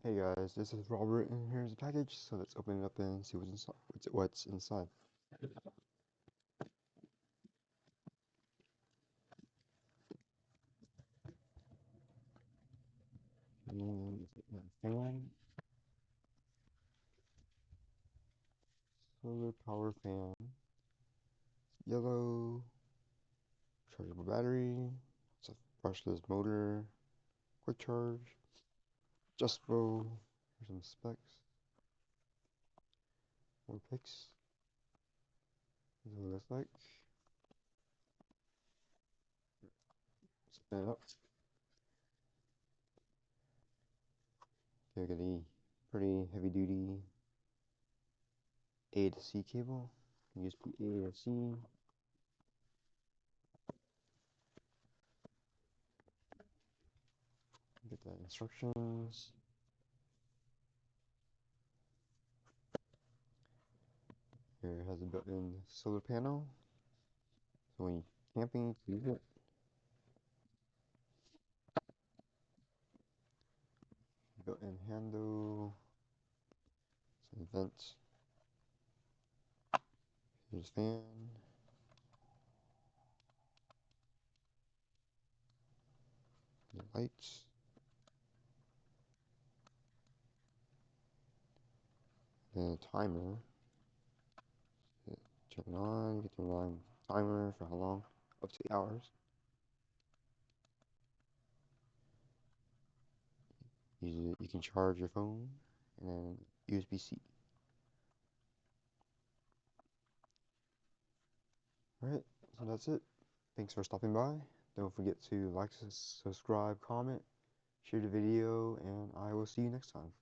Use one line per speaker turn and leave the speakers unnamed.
Hey guys, this is Robert, and here's the package. So let's open it up and see what's inside. What's inside. Fan, solar power fan, yellow, chargeable battery. It's a brushless motor, quick charge, adjustable. Here's some specs. More pics. This is what it looks like. Spin it up. Okay, we got a pretty heavy duty A to C cable. USB A to C. Get the instructions. Here it has a built-in solar panel. So when you're camping, you use it. Built-in handle. Some vents. Here's fan. The lights. Then a timer. Turn it on. You get the wrong timer for how long? Up to 8 hours. You can charge your phone and then USB-C. Alright, so that's it. Thanks for stopping by. Don't forget to like, subscribe, comment, share the video, and I will see you next time.